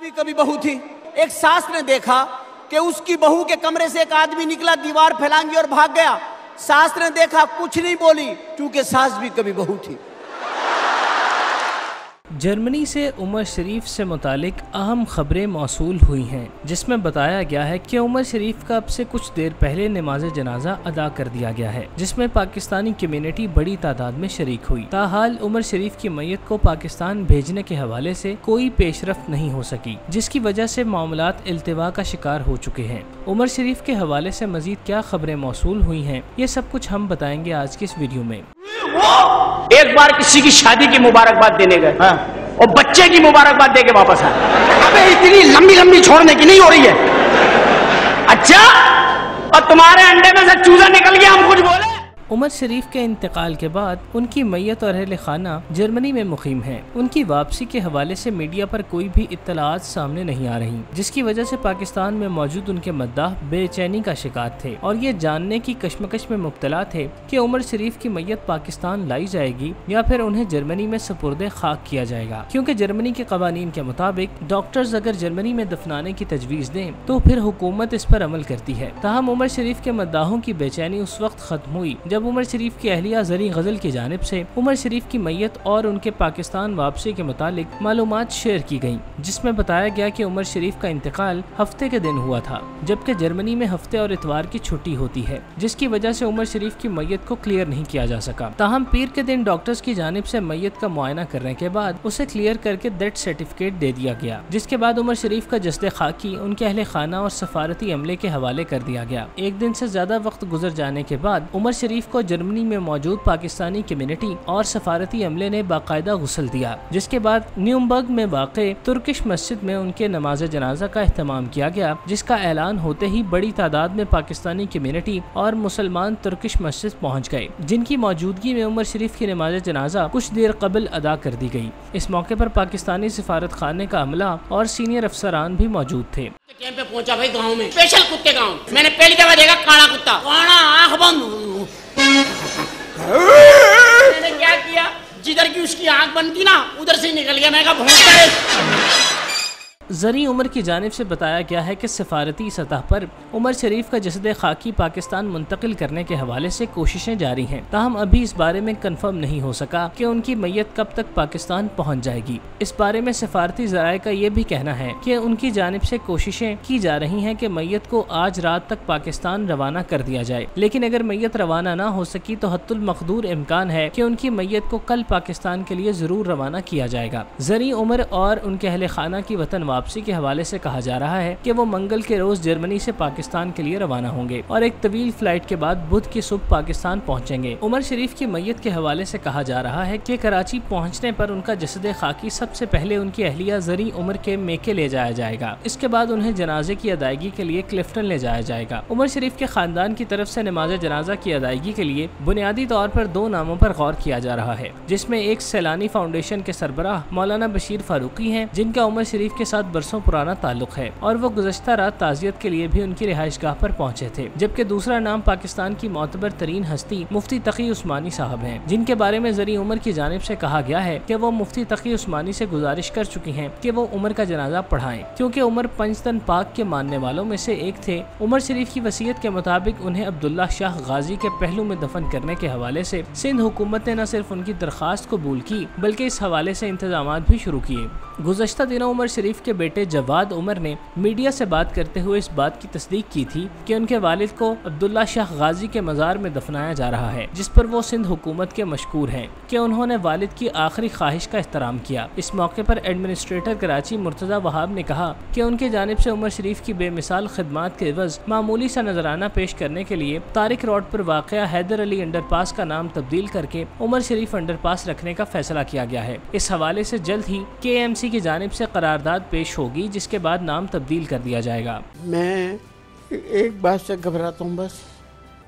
भी कभी बहू थी। एक सास ने देखा कि उसकी बहू के कमरे से एक आदमी निकला, दीवार फैलांगी और भाग गया। सास ने देखा, कुछ नहीं बोली, क्योंकि सास भी कभी बहू थी। जर्मनी से उमर शरीफ से मुतालिक अहम खबरें मौसूल हुई हैं, जिसमें बताया गया है कि उमर शरीफ का अब से कुछ देर पहले नमाज जनाजा अदा कर दिया गया है, जिसमें पाकिस्तानी कम्युनिटी बड़ी तादाद में शरीक हुई। ताहाल उमर शरीफ की मैयत को पाकिस्तान भेजने के हवाले से कोई पेशरफ्त नहीं हो सकी, जिसकी वजह से मामलात इल्तिवा का शिकार हो चुके हैं। उमर शरीफ के हवाले से मजीद क्या खबरें मौसूल हुई हैं, ये सब कुछ हम बताएंगे आज की इस वीडियो में। एक बार किसी की शादी की मुबारकबाद देने गए, हाँ, और बच्चे की मुबारकबाद देके वापस आए। अबे इतनी लंबी लंबी छोड़ने की नहीं हो रही है। अच्छा, और तुम्हारे अंडे में से चूजा निकल गया, हम कुछ बोले? उमर शरीफ के इंतकाल के बाद उनकी मैयत और अहले खाना जर्मनी में मुकीम हैं। उनकी वापसी के हवाले से मीडिया पर कोई भी इत्तलात सामने नहीं आ रही, जिसकी वजह से पाकिस्तान में मौजूद उनके मद्दाह बेचैनी का शिकार थे और ये जानने की कश्मकश में मुब्तला थे कि उमर शरीफ की मैयत पाकिस्तान लाई जाएगी या फिर उन्हें जर्मनी में सुपुर्दे खाक किया जाएगा, क्योंकि जर्मनी के कवानीन के मुताबिक डॉक्टर्स अगर जर्मनी में दफनाने की तजवीज़ दें तो फिर हुकूमत इस पर अमल करती है। ताहम उमर शरीफ के मद्दाहों की बेचैनी उस वक्त खत्म हुई जब उमर शरीफ की अहलिया जरी गजल की जानिब से उमर शरीफ की मैयत और उनके पाकिस्तान वापसी के मुतालिक मालूमात शेयर की गयी, जिसमें बताया गया कि उमर शरीफ का इंतकाल हफ्ते के दिन हुआ था, जबकि जर्मनी में हफ्ते और इतवार की छुट्टी होती है, जिसकी वजह से उमर शरीफ की मैयत को क्लियर नहीं किया जा सका। ताहम पीर के दिन डॉक्टर्स की जानिब से मैयत का मुआयना करने के बाद उसे क्लियर करके डेथ सर्टिफिकेट दे दिया गया, जिसके बाद उमर शरीफ का जस्दे खाकी उनके अहले खाना और सफारती अमले के हवाले कर दिया गया। एक दिन से ज्यादा वक्त गुजर जाने के बाद उमर शरीफ को जर्मनी में मौजूद पाकिस्तानी कम्युनिटी और सफारती अमले ने बाकायदा गुस्ल दिया, जिसके बाद न्यूरम्बर्ग में वाक़े तुर्किश मस्जिद में उनके नमाज जनाजा का एहतमाम किया गया, जिसका ऐलान होते ही बड़ी तादाद में पाकिस्तानी कम्युनिटी और मुसलमान तुर्किश मस्जिद पहुँच गए, जिनकी मौजूदगी में उमर शरीफ की नमाज जनाजा कुछ देर कबल अदा कर दी गई। इस मौके पर पाकिस्तानी सिफारत खाने का अमला और सीनियर अफसरान भी मौजूद थे। कैंप पे पहुंचा भाई, गांव में स्पेशल कुत्ते गांव मैंने पहली दफा देखा, काला कुत्ता, काला आंख बंद। मैंने क्या किया, जिधर की उसकी आंख बंद थी ना, उधर से निकल गया। मैं कहा भौंकता है। जरी उमर की जानिब से बताया गया है कि सफारती सतह पर उमर शरीफ का जसद खाकी पाकिस्तान मुंतकिल करने के हवाले से कोशिशें जारी हैं। ताहम अभी इस बारे में कंफर्म नहीं हो सका कि उनकी मैयत कब तक पाकिस्तान पहुंच जाएगी। इस बारे में सफारती ज़राए का ये भी कहना है कि उनकी जानिब से कोशिशें की जा रही हैं कि मैयत को आज रात तक पाकिस्तान रवाना कर दिया जाए, लेकिन अगर मैयत रवाना ना हो सकी तो हत्तुल मकदूर इम्कान है कि उनकी मैयत को कल पाकिस्तान के लिए ज़रूर रवाना किया जाएगा। जरी उमर और उनके अहले खाना की वतन वापसी के हवाले से कहा जा रहा है कि वो मंगल के रोज जर्मनी से पाकिस्तान के लिए रवाना होंगे और एक तवील फ्लाइट के बाद बुध की सुबह पाकिस्तान पहुंचेंगे। उमर शरीफ की मैयत के हवाले से कहा जा रहा है कि कराची पहुंचने पर उनका जसद खाकी सबसे पहले उनकी अहलिया जरी उमर के मेके ले जाया जाएगा। इसके बाद उन्हें जनाजे की अदायगी के लिए क्लिफ्टन ले जाया जाएगा। उमर शरीफ के खानदान की तरफ से नमाज जनाजा की अदायगी के लिए बुनियादी तौर पर दो नामों पर गौर किया जा रहा है, जिसमें एक सैलानी फाउंडेशन के सरबराह मौलाना बशीर फारूकी हैं, जिनका उमर शरीफ के साथ बरसों पुराना ताल्लुक है और वो गुज़श्ता रात ताज़ियत के लिए भी उनकी रिहाइशगाह पर पहुंचे थे। जबकि दूसरा नाम पाकिस्तान की मोतबर तरीन हस्ती मुफ्ती तकी उस्मानी साहब हैं, जिनके बारे में जरी उमर की जानिब से कहा गया है कि वो मुफ्ती तकी उस्मानी से गुजारिश कर चुकी हैं कि वो उमर का जनाजा पढ़ाएं, क्योंकि उमर पंजतन पाक के मानने वालों में से एक थे। उमर शरीफ की वसीयत के मुताबिक उन्हें अब्दुल्ला शाह गाजी के पहलू में दफन करने के हवाले से सिंध हुकूमत ने न सिर्फ उनकी दरखास्त कबूल की बल्कि इस हवाले से इंतजाम भी शुरू किए। गुज़श्ता दिनों उमर शरीफ के बेटे जवाद उमर ने मीडिया से बात करते हुए इस बात की तस्दीक की थी कि उनके वालिद को अब्दुल्ला शाह गाजी के मज़ार में दफनाया जा रहा है, जिस पर वो सिंध हुकूमत के मशकूर हैं कि उन्होंने वालिद की आखिरी ख्वाहिश का एहतराम किया। इस मौके पर एडमिनिस्ट्रेटर कराची मुर्तज़ा वहाब ने कहा कि उनकी जानिब से उमर शरीफ की बेमिसाल खिदमात के एवज़ मामूली सा नजराना पेश करने के लिए तारिक रोड पर वाक़या हैदर अली अंडरपास का नाम तब्दील करके उमर शरीफ अंडरपास रखने का फैसला किया गया है। इस हवाले से जल्द ही KMC की जानिब से करारदाद पेश होगी, जिसके बाद नाम तब्दील कर दिया जाएगा। मैं एक बात से घबराता हूँ, बस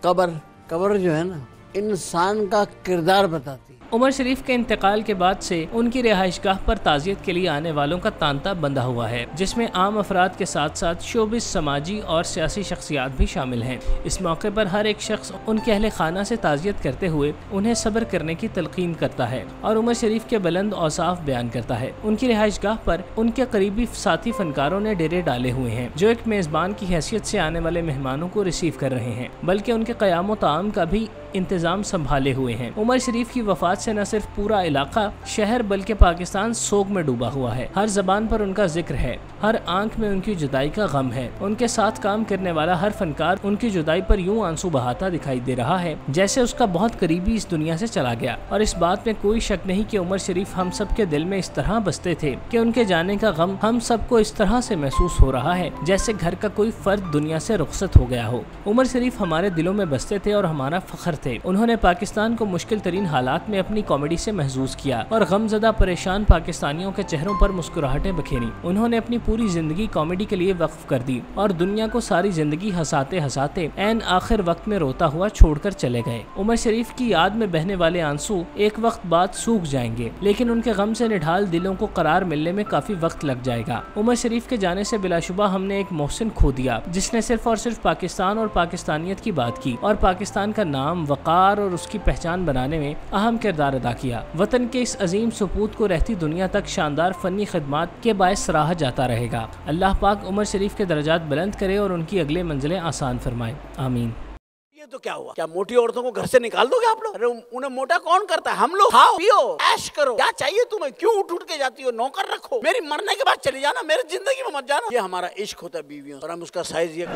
कब्र जो है ना, इंसान का किरदार बताती है। उमर शरीफ के इंतकाल के बाद से उनकी रिहाइशगाह पर ताज़ियत के लिए आने वालों का तांता बंधा हुआ है, जिसमें आम अफराद के साथ साथ शोबिस, समाजी और सियासी शख्सियात भी शामिल हैं। इस मौके पर हर एक शख्स उनके अहले खाना से ताज़ियत करते हुए उन्हें सब्र करने की तलकीन करता है और उमर शरीफ के बुलंद औसाफ बयान करता है। उनकी रिहाइशगाह पर उनके करीबी साथी फनकारों ने डेरे डाले हुए हैं, जो एक मेज़बान की हैसियत से आने वाले मेहमानों को रिसीव कर रहे हैं, बल्कि उनके क़याम ताम का भी इंतजाम संभाले हुए हैं। उमर शरीफ की वफात से न सिर्फ पूरा इलाका, शहर बल्कि पाकिस्तान सोग में डूबा हुआ है। हर जबान पर उनका जिक्र है, हर आंख में उनकी जुदाई का गम है। उनके साथ काम करने वाला हर फनकार उनकी जुदाई पर यूं आंसू बहाता दिखाई दे रहा है जैसे उसका बहुत करीबी इस दुनिया से चला गया। और इस बात में कोई शक नहीं कि उमर शरीफ हम सब के दिल में इस तरह बसते थे कि उनके जाने का गम हम सबको इस तरह से महसूस हो रहा है जैसे घर का कोई फर्द दुनिया से रुखसत हो गया हो। उमर शरीफ हमारे दिलों में बसते थे और हमारा फख्र थे। उन्होंने पाकिस्तान को मुश्किल तरीन हालात में अपनी कॉमेडी से महसूस किया और गमजदा परेशान पाकिस्तानियों के चेहरों पर मुस्कुराहटें बखेरी। उन्होंने अपनी पूरी जिंदगी कॉमेडी के लिए वक्फ कर दी और दुनिया को सारी जिंदगी हंसाते हंसाते ऐन आखिर वक्त में रोता हुआ छोड़कर चले गए। उमर शरीफ की याद में बहने वाले आंसू एक वक्त बाद सूख जाएंगे, लेकिन उनके गम से निढाल दिलों को करार मिलने में काफी वक्त लग जाएगा। उमर शरीफ के जाने से बिलाशुबा हमने एक मोहसिन खो दिया, जिसने सिर्फ और सिर्फ पाकिस्तान और पाकिस्तानियत की बात की और पाकिस्तान का नाम, वक़ार और उसकी पहचान बनाने में अहम किरदार अदा किया। वतन के इस अजीम सपूत को रहती दुनिया तक शानदार फनी खिदमात के बायस सराहा जाता रहेगा। अल्लाह पाक उमर शरीफ के दर्जात बुलंद करे और उनकी अगले मंजिलें आसान फरमाए, आमीन। ये तो क्या हुआ? क्या मोटी औरतों को घर से निकाल दोगे आप लोग? अरे उन्हें मोटा कौन करता है? हम लोग खाओ पियो ऐश करो, क्या चाहिए तुम्हें? क्यों उठ उठ के जाती हो? नौकर रखो, मेरी मरने के बाद चली जाना, मेरी जिंदगी में मत जाना। ये हमारा इश्क होता है बीवियों, और हम उसका साइज ये